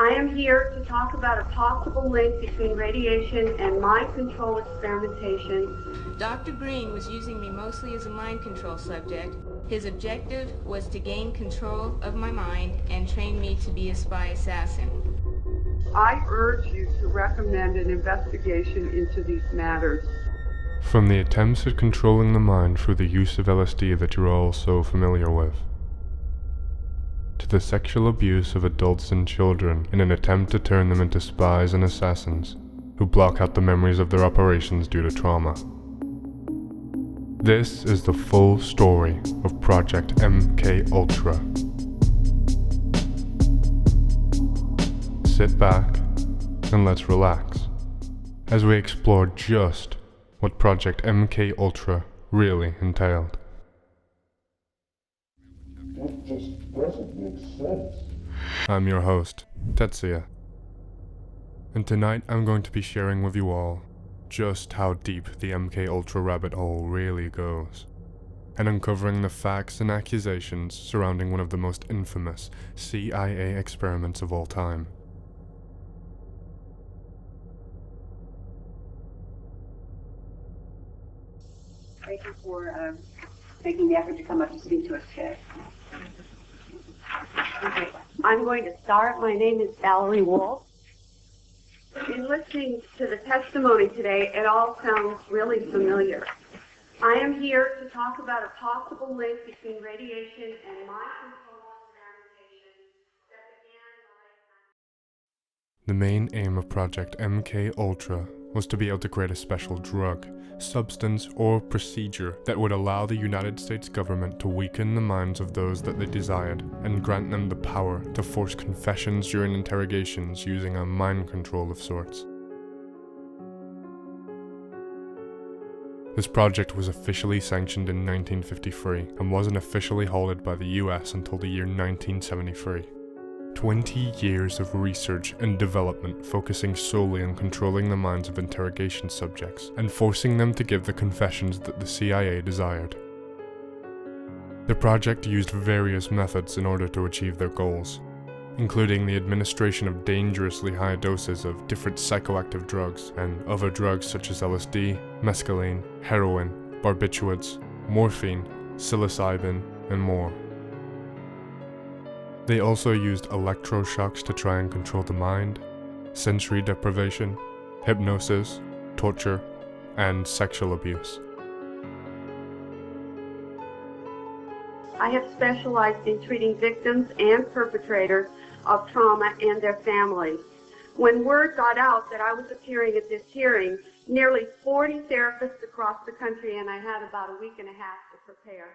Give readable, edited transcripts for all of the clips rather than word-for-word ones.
I am here to talk about a possible link between radiation and mind control experimentation. Dr. Green was using me mostly as a mind control subject. His objective was to gain control of my mind and train me to be a spy assassin. I urge you to recommend an investigation into these matters. From the attempts at controlling the mind through the use of LSD that you're all so familiar with, to the sexual abuse of adults and children in an attempt to turn them into spies and assassins who block out the memories of their operations due to trauma. This is the full story of Project MKUltra. Sit back and let's relax as we explore just what Project MKUltra really entailed. That just doesn't make sense. I'm your host, Tetsuya, and tonight I'm going to be sharing with you all just how deep the MKUltra rabbit hole really goes, and uncovering the facts and accusations surrounding one of the most infamous CIA experiments of all time. Thank you for making the effort to come up to speak to us today. Okay. I'm going to start. My name is Valerie Wolf. In listening to the testimony today, it all sounds really familiar. I am here to talk about a possible link between radiation and mind control experimentation that began in the late 90s. The main aim of Project MKUltra was to be able to create a special drug, substance, or procedure that would allow the United States government to weaken the minds of those that they desired and grant them the power to force confessions during interrogations using a mind control of sorts. This project was officially sanctioned in 1953 and wasn't officially halted by the US until the year 1973. 20 years of research and development focusing solely on controlling the minds of interrogation subjects and forcing them to give the confessions that the CIA desired. The project used various methods in order to achieve their goals, including the administration of dangerously high doses of different psychoactive drugs and other drugs such as LSD, mescaline, heroin, barbiturates, morphine, psilocybin, and more. They also used electroshocks to try and control the mind, sensory deprivation, hypnosis, torture, and sexual abuse. I have specialized in treating victims and perpetrators of trauma and their families. When word got out that I was appearing at this hearing, nearly 40 therapists across the country, and I had about a week and a half to prepare.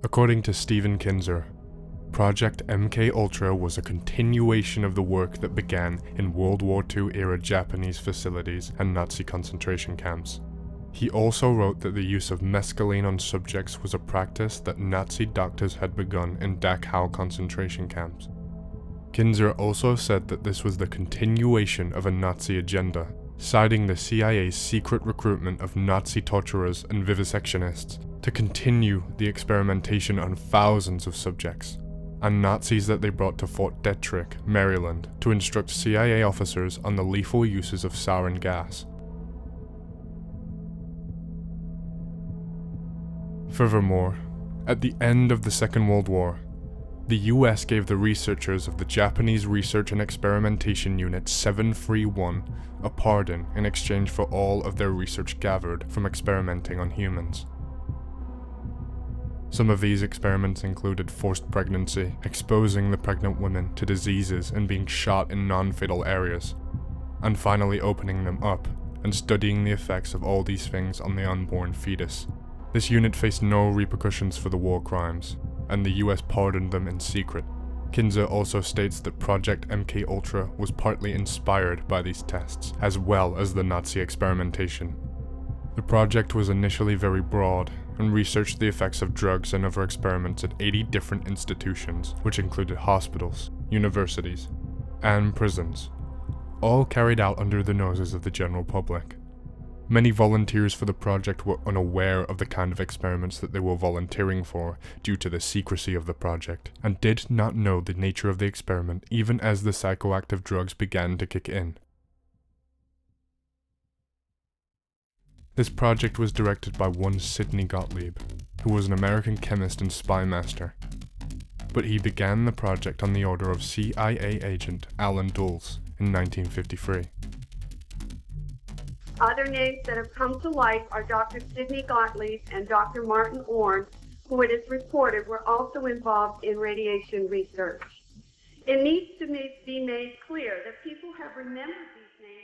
According to Stephen Kinzer, Project MKUltra was a continuation of the work that began in World War II-era Japanese facilities and Nazi concentration camps. He also wrote that the use of mescaline on subjects was a practice that Nazi doctors had begun in Dachau concentration camps. Kinzer also said that this was the continuation of a Nazi agenda, citing the CIA's secret recruitment of Nazi torturers and vivisectionists to continue the experimentation on thousands of subjects, and Nazis that they brought to Fort Detrick, Maryland, to instruct CIA officers on the lethal uses of sarin gas. Furthermore, at the end of the Second World War, the US gave the researchers of the Japanese Research and Experimentation Unit 731 a pardon in exchange for all of their research gathered from experimenting on humans. Some of these experiments included forced pregnancy, exposing the pregnant women to diseases and being shot in non-fatal areas, and finally opening them up and studying the effects of all these things on the unborn fetus. This unit faced no repercussions for the war crimes, and the US pardoned them in secret. Kinzer also states that Project MKUltra was partly inspired by these tests, as well as the Nazi experimentation. The project was initially very broad, and researched the effects of drugs and other experiments at 80 different institutions, which included hospitals, universities, and prisons, all carried out under the noses of the general public. Many volunteers for the project were unaware of the kind of experiments that they were volunteering for due to the secrecy of the project, and did not know the nature of the experiment even as the psychoactive drugs began to kick in. This project was directed by one Sidney Gottlieb, who was an American chemist and spy master, but he began the project on the order of CIA agent Alan Dulles in 1953. Other names that have come to light are Dr. Sidney Gottlieb and Dr. Martin Orne, who it is reported were also involved in radiation research. It needs to be made clear that people have remembered these names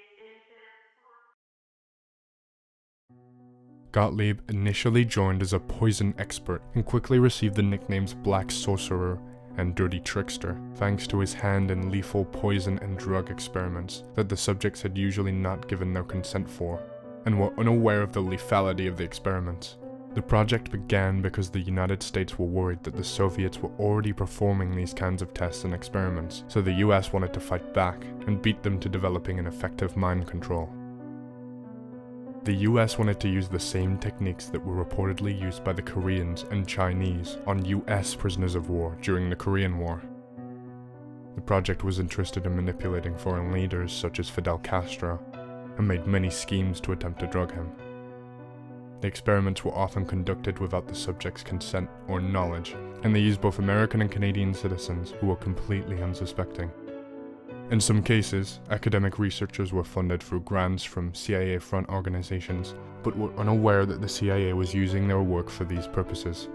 and Gottlieb initially joined as a poison expert and quickly received the nicknames Black Sorcerer and Dirty Trickster, thanks to his hand in lethal poison and drug experiments that the subjects had usually not given their consent for, and were unaware of the lethality of the experiments. The project began because the United States were worried that the Soviets were already performing these kinds of tests and experiments, so the US wanted to fight back and beat them to developing an effective mind control. The US wanted to use the same techniques that were reportedly used by the Koreans and Chinese on US prisoners of war during the Korean War. The project was interested in manipulating foreign leaders such as Fidel Castro, and made many schemes to attempt to drug him. The experiments were often conducted without the subject's consent or knowledge, and they used both American and Canadian citizens who were completely unsuspecting. In some cases, academic researchers were funded through grants from CIA front organizations, but were unaware that the CIA was using their work for these purposes.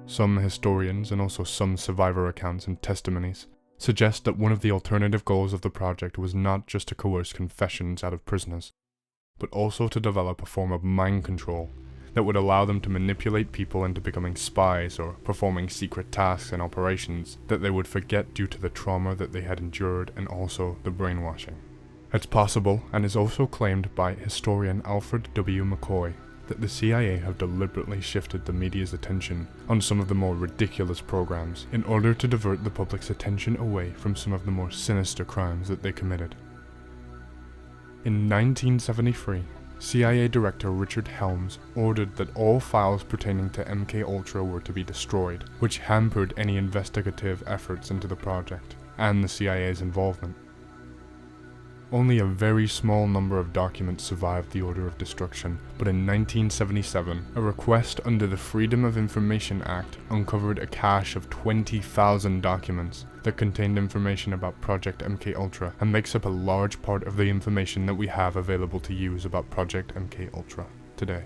Some historians, and also some survivor accounts and testimonies, suggest that one of the alternative goals of the project was not just to coerce confessions out of prisoners, but also to develop a form of mind control that would allow them to manipulate people into becoming spies or performing secret tasks and operations that they would forget due to the trauma that they had endured and also the brainwashing. It's possible, and is also claimed by historian Alfred W. McCoy, that the CIA have deliberately shifted the media's attention on some of the more ridiculous programs in order to divert the public's attention away from some of the more sinister crimes that they committed. In 1973, CIA Director Richard Helms ordered that all files pertaining to MKUltra were to be destroyed, which hampered any investigative efforts into the project, and the CIA's involvement. Only a very small number of documents survived the order of destruction, but in 1977, a request under the Freedom of Information Act uncovered a cache of 20,000 documents that contained information about Project MKUltra and makes up a large part of the information that we have available to use about Project MKUltra today.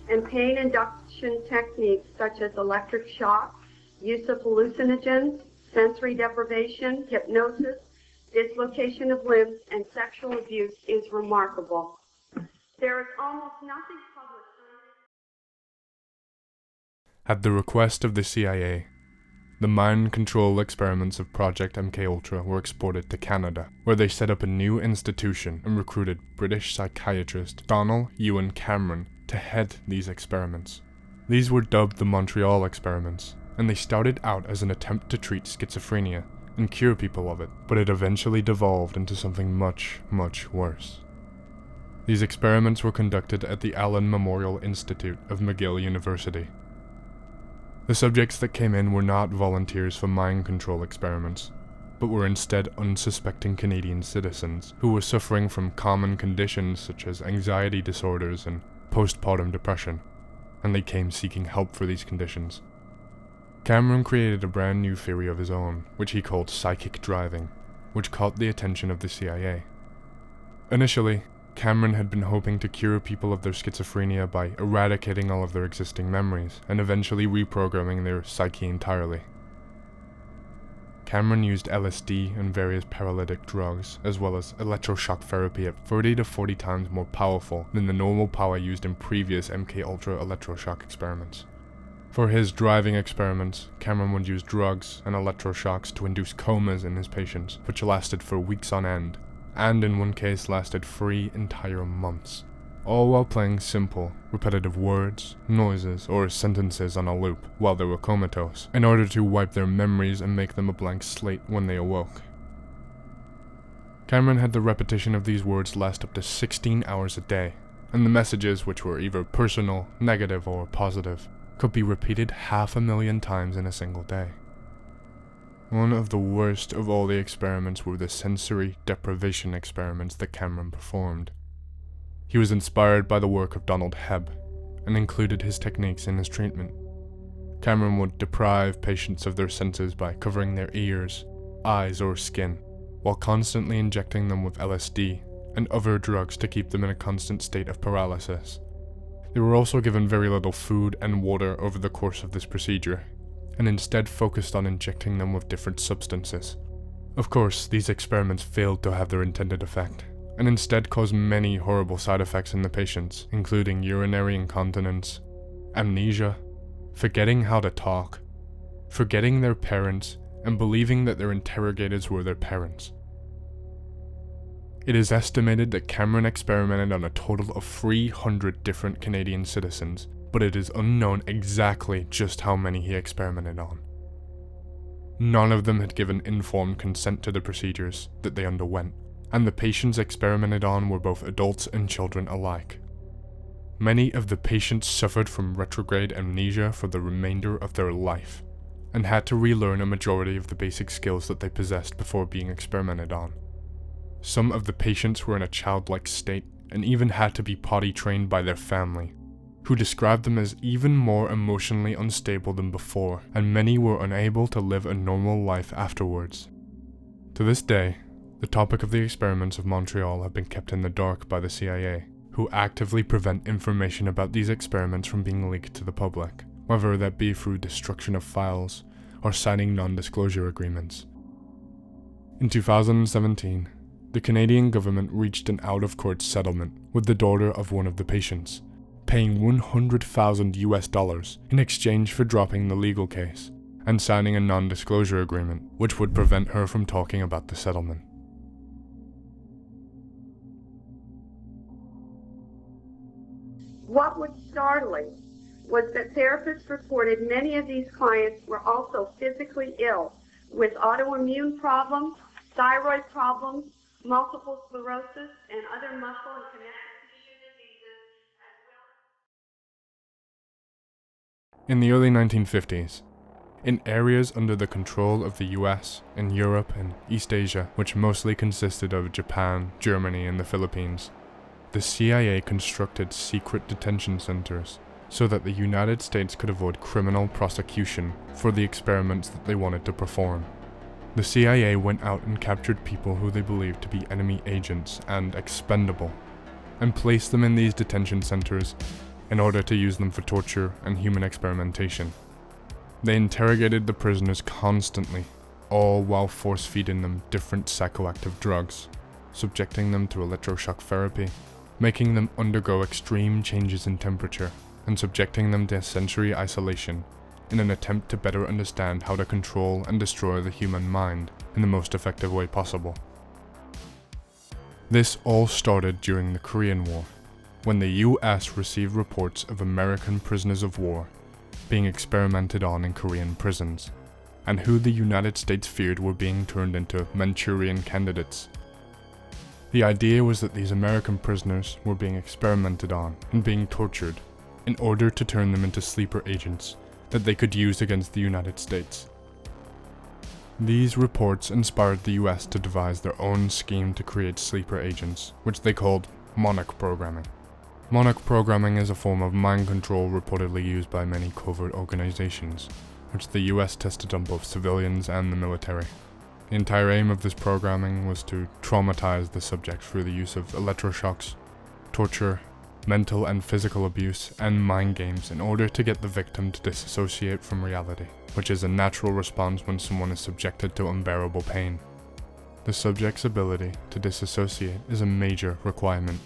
and pain induction techniques such as electric shock, use of hallucinogens, sensory deprivation, hypnosis, dislocation of limbs, and sexual abuse is remarkable. There is almost nothing published on it. At the request of the CIA, the mind control experiments of Project MKUltra were exported to Canada, where they set up a new institution and recruited British psychiatrist Donald Ewan Cameron to head these experiments. These were dubbed the Montreal experiments, and they started out as an attempt to treat schizophrenia and cure people of it, but it eventually devolved into something much, much worse. These experiments were conducted at the Allen Memorial Institute of McGill University. The subjects that came in were not volunteers for mind control experiments, but were instead unsuspecting Canadian citizens who were suffering from common conditions such as anxiety disorders and postpartum depression, and they came seeking help for these conditions. Cameron created a brand new theory of his own, which he called psychic driving, which caught the attention of the CIA. Initially, Cameron had been hoping to cure people of their schizophrenia by eradicating all of their existing memories and eventually reprogramming their psyche entirely. Cameron used LSD and various paralytic drugs, as well as electroshock therapy at 30 to 40 times more powerful than the normal power used in previous MKUltra electroshock experiments. For his driving experiments, Cameron would use drugs and electroshocks to induce comas in his patients, which lasted for weeks on end, and in one case lasted 3 entire months, all while playing simple, repetitive words, noises, or sentences on a loop while they were comatose, in order to wipe their memories and make them a blank slate when they awoke. Cameron had the repetition of these words last up to 16 hours a day, and the messages, which were either personal, negative, or positive, could be repeated 500,000 times in a single day. One of the worst of all the experiments were the sensory deprivation experiments that Cameron performed. He was inspired by the work of Donald Hebb, and included his techniques in his treatment. Cameron would deprive patients of their senses by covering their ears, eyes, or skin, while constantly injecting them with LSD and other drugs to keep them in a constant state of paralysis. They were also given very little food and water over the course of this procedure, and instead focused on injecting them with different substances. Of course, these experiments failed to have their intended effect, and instead caused many horrible side effects in the patients, including urinary incontinence, amnesia, forgetting how to talk, forgetting their parents, and believing that their interrogators were their parents. It is estimated that Cameron experimented on a total of 300 different Canadian citizens, but it is unknown exactly just how many he experimented on. None of them had given informed consent to the procedures that they underwent, and the patients experimented on were both adults and children alike. Many of the patients suffered from retrograde amnesia for the remainder of their life, and had to relearn a majority of the basic skills that they possessed before being experimented on. Some of the patients were in a childlike state, and even had to be potty trained by their family, who described them as even more emotionally unstable than before, and many were unable to live a normal life afterwards. To this day, the topic of the experiments of Montreal have been kept in the dark by the CIA, who actively prevent information about these experiments from being leaked to the public, whether that be through destruction of files or signing non-disclosure agreements. In 2017, the Canadian government reached an out-of-court settlement with the daughter of one of the patients, paying $100,000 in exchange for dropping the legal case and signing a non-disclosure agreement, which would prevent her from talking about the settlement. What was startling was that therapists reported many of these clients were also physically ill with autoimmune problems, thyroid problems, multiple sclerosis, and other muscle and connective tissue diseases, as well. In the early 1950s, in areas under the control of the US and Europe and East Asia, which mostly consisted of Japan, Germany, and the Philippines, the CIA constructed secret detention centers so that the United States could avoid criminal prosecution for the experiments that they wanted to perform. The CIA went out and captured people who they believed to be enemy agents and expendable, and placed them in these detention centers in order to use them for torture and human experimentation. They interrogated the prisoners constantly, all while force-feeding them different psychoactive drugs, subjecting them to electroshock therapy, making them undergo extreme changes in temperature, and subjecting them to sensory isolation in an attempt to better understand how to control and destroy the human mind in the most effective way possible. This all started during the Korean War, when the US received reports of American prisoners of war being experimented on in Korean prisons, and who the United States feared were being turned into Manchurian candidates. The idea was that these American prisoners were being experimented on and being tortured in order to turn them into sleeper agents that they could use against the United States. These reports inspired the US to devise their own scheme to create sleeper agents, which they called MONARCH programming. MONARCH programming is a form of mind control reportedly used by many covert organizations, which the US tested on both civilians and the military. The entire aim of this programming was to traumatize the subject through the use of electroshocks, torture, mental and physical abuse, and mind games in order to get the victim to disassociate from reality, which is a natural response when someone is subjected to unbearable pain. The subject's ability to disassociate is a major requirement,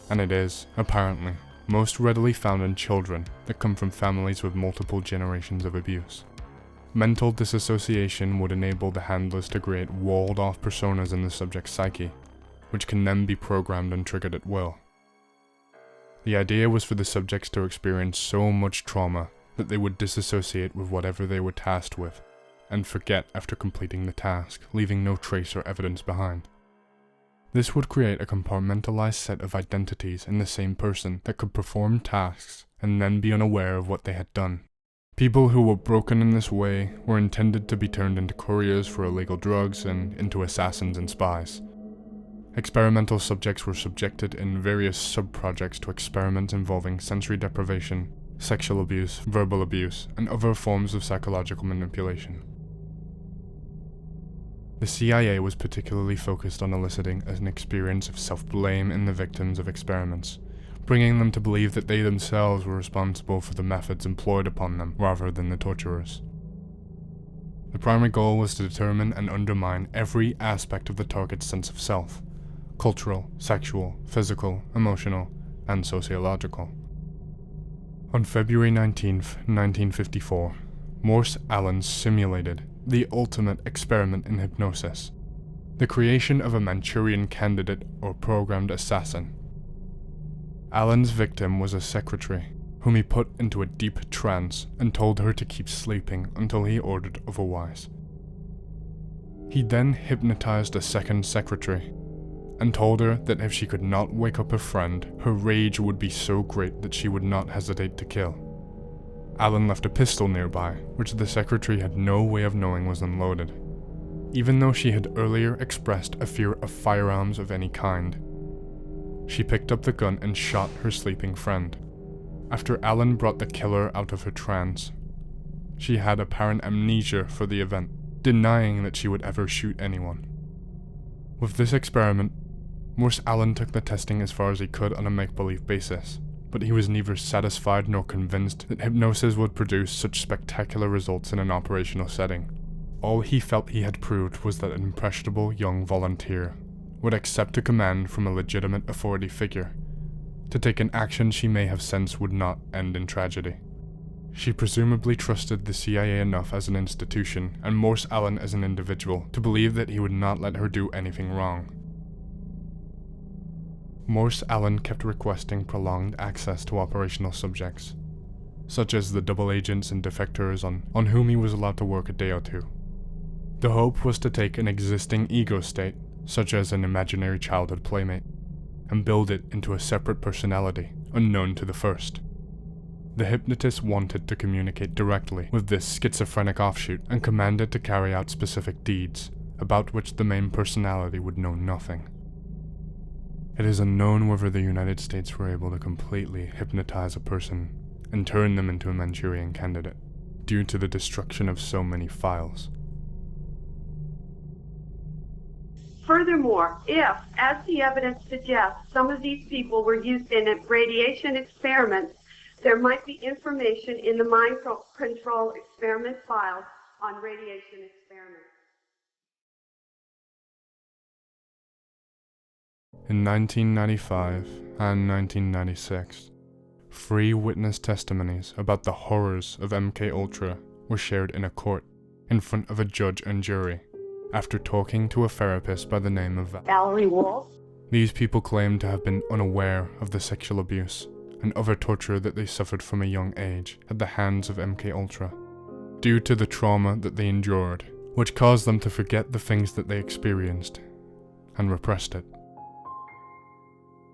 and it is, apparently, most readily found in children that come from families with multiple generations of abuse. Mental disassociation would enable the handlers to create walled-off personas in the subject's psyche, which can then be programmed and triggered at will. The idea was for the subjects to experience so much trauma that they would disassociate with whatever they were tasked with, and forget after completing the task, leaving no trace or evidence behind. This would create a compartmentalized set of identities in the same person that could perform tasks and then be unaware of what they had done. People who were broken in this way were intended to be turned into couriers for illegal drugs and into assassins and spies. Experimental subjects were subjected in various sub-projects to experiments involving sensory deprivation, sexual abuse, verbal abuse, and other forms of psychological manipulation. The CIA was particularly focused on eliciting an experience of self-blame in the victims of experiments, bringing them to believe that they themselves were responsible for the methods employed upon them rather than the torturers. The primary goal was to determine and undermine every aspect of the target's sense of self: cultural, sexual, physical, emotional, and sociological. On February 19, 1954, Morse Allen simulated the ultimate experiment in hypnosis, the creation of a Manchurian candidate or programmed assassin. Allen's victim was a secretary, whom he put into a deep trance and told her to keep sleeping until he ordered otherwise. He then hypnotized a second secretary, and told her that if she could not wake up her friend, her rage would be so great that she would not hesitate to kill. Allen left a pistol nearby, which the secretary had no way of knowing was unloaded, even though she had earlier expressed a fear of firearms of any kind. She picked up the gun and shot her sleeping friend. After Allen brought the killer out of her trance, she had apparent amnesia for the event, denying that she would ever shoot anyone. With this experiment, Morse Allen took the testing as far as he could on a make-believe basis, but he was neither satisfied nor convinced that hypnosis would produce such spectacular results in an operational setting. All he felt he had proved was that an impressionable young volunteer would accept a command from a legitimate authority figure to take an action she may have sensed would not end in tragedy. She presumably trusted the CIA enough as an institution and Morse Allen as an individual to believe that he would not let her do anything wrong. Morse Allen kept requesting prolonged access to operational subjects, such as the double agents and defectors on whom he was allowed to work a day or two. The hope was to take an existing ego state, such as an imaginary childhood playmate, and build it into a separate personality, unknown to the first. The hypnotist wanted to communicate directly with this schizophrenic offshoot and commanded to carry out specific deeds, about which the main personality would know nothing. It is unknown whether the United States were able to completely hypnotize a person and turn them into a Manchurian candidate, due to the destruction of so many files. Furthermore, if, as the evidence suggests, some of these people were used in radiation experiments, there might be information in the mind control experiment files on radiation experiments. In 1995 and 1996, 3 witness testimonies about the horrors of MKUltra were shared in a court, in front of a judge and jury, after talking to a therapist by the name of Valerie Wolf. These people claimed to have been unaware of the sexual abuse and other torture that they suffered from a young age at the hands of MKUltra, due to the trauma that they endured, which caused them to forget the things that they experienced and repressed it.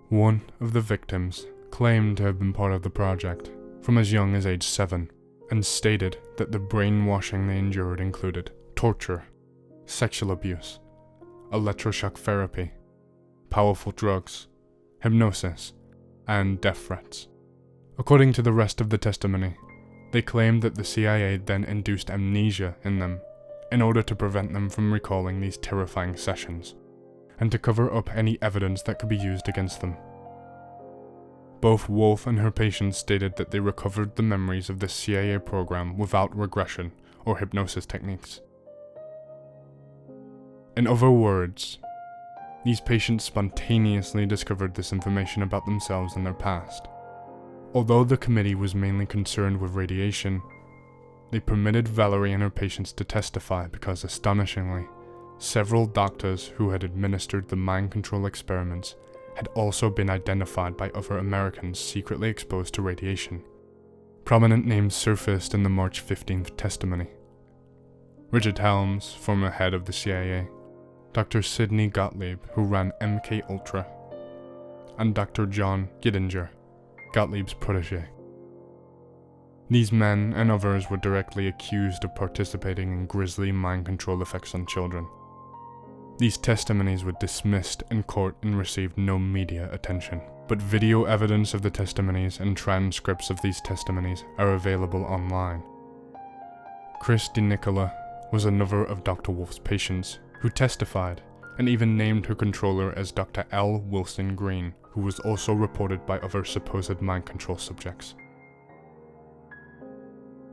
One of the victims claimed to have been part of the project from as young as age 7, and stated that the brainwashing they endured included torture, sexual abuse, electroshock therapy, powerful drugs, hypnosis, and death threats. According to the rest of the testimony, they claimed that the CIA then induced amnesia in them in order to prevent them from recalling these terrifying sessions, and to cover up any evidence that could be used against them. Both Wolf and her patients stated that they recovered the memories of the CIA program without regression or hypnosis techniques. In other words, these patients spontaneously discovered this information about themselves and their past. Although the committee was mainly concerned with radiation, they permitted Valerie and her patients to testify because, astonishingly, several doctors who had administered the mind control experiments had also been identified by other Americans secretly exposed to radiation. Prominent names surfaced in the March 15th testimony. Richard Helms, former head of the CIA, Dr. Sidney Gottlieb, who ran MKUltra, and Dr. John Gittinger, Gottlieb's protege. These men and others were directly accused of participating in grisly mind control effects on children. These testimonies were dismissed in court and received no media attention, but video evidence of the testimonies and transcripts of these testimonies are available online. Chris DiNicola was another of Dr. Wolf's patients who testified, and even named her controller as Dr. L. Wilson Green, who was also reported by other supposed mind control subjects.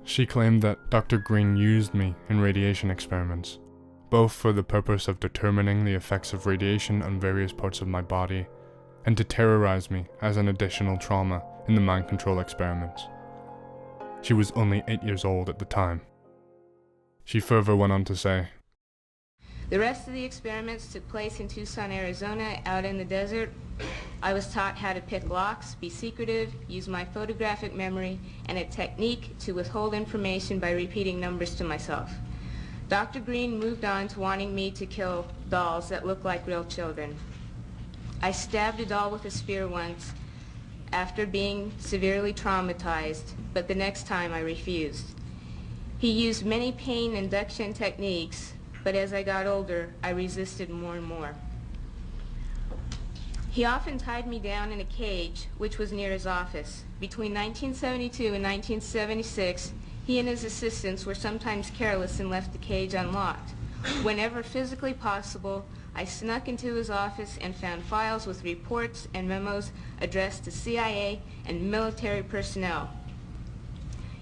She claimed that Dr. Green used me in radiation experiments, both for the purpose of determining the effects of radiation on various parts of my body, and to terrorize me as an additional trauma in the mind control experiments. She was only 8 years old at the time. She further went on to say, The rest of the experiments took place in Tucson, Arizona, out in the desert. I was taught how to pick locks, be secretive, use my photographic memory, and a technique to withhold information by repeating numbers to myself. Dr. Green moved on to wanting me to kill dolls that look like real children. I stabbed a doll with a spear once after being severely traumatized, but the next time I refused. He used many pain induction techniques, but as I got older, I resisted more and more. He often tied me down in a cage, which was near his office. Between 1972 and 1976, he and his assistants were sometimes careless and left the cage unlocked. Whenever physically possible, I snuck into his office and found files with reports and memos addressed to CIA and military personnel.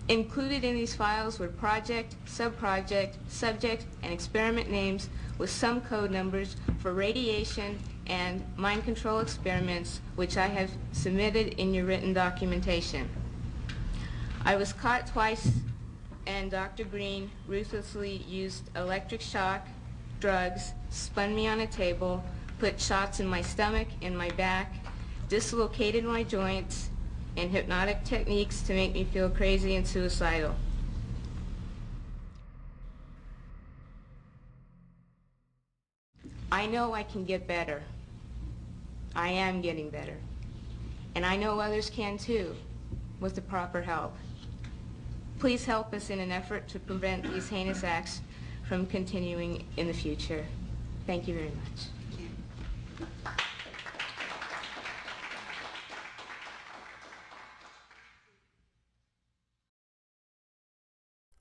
Included in these files were project, subproject, subject, and experiment names with some code numbers for radiation and mind control experiments, which I have submitted in your written documentation. I was caught twice, and Dr. Green ruthlessly used electric shock, drugs, spun me on a table, put shots in my stomach and my back, dislocated my joints, and hypnotic techniques to make me feel crazy and suicidal. I know I can get better. I am getting better. And I know others can too, with the proper help. Please help us in an effort to prevent these heinous acts from continuing in the future. Thank you very much.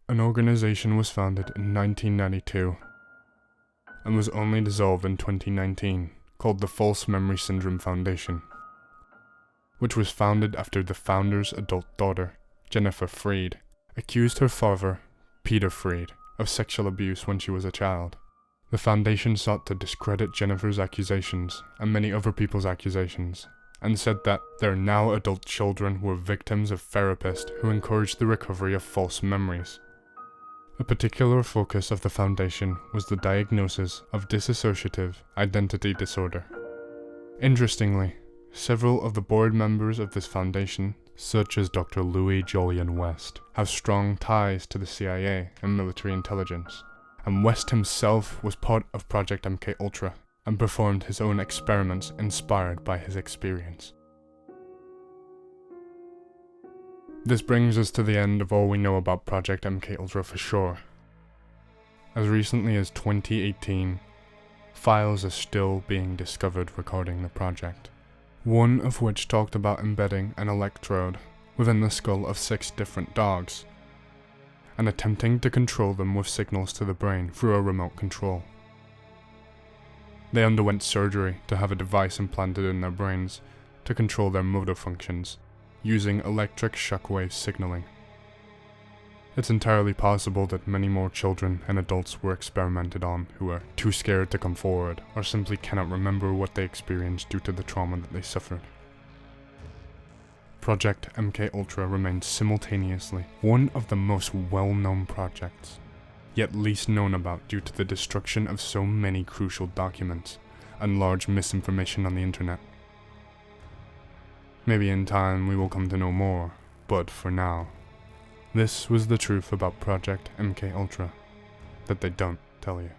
An organization was founded in 1992 and was only dissolved in 2019, called the False Memory Syndrome Foundation, which was founded after the founder's adult daughter, Jennifer Freed, accused her father, Peter Freed, of sexual abuse when she was a child. The foundation sought to discredit Jennifer's accusations and many other people's accusations, and said that their now adult children were victims of therapists who encouraged the recovery of false memories. A particular focus of the foundation was the diagnosis of dissociative identity disorder. Interestingly, several of the board members of this foundation, such as Dr. Louis Jolyon West, have strong ties to the CIA and military intelligence, and West himself was part of Project MKUltra and performed his own experiments inspired by his experience. This brings us to the end of all we know about Project MKUltra for sure. As recently as 2018, files are still being discovered regarding the project, one of which talked about embedding an electrode within the skull of 6 different dogs, and attempting to control them with signals to the brain through a remote control. They underwent surgery to have a device implanted in their brains to control their motor functions, using electric shockwave signaling. It's entirely possible that many more children and adults were experimented on who are too scared to come forward or simply cannot remember what they experienced due to the trauma that they suffered. Project MKUltra remains simultaneously one of the most well-known projects, yet least known about due to the destruction of so many crucial documents and large misinformation on the internet. Maybe in time we will come to know more, but for now, this was the truth about Project MKUltra that they don't tell you.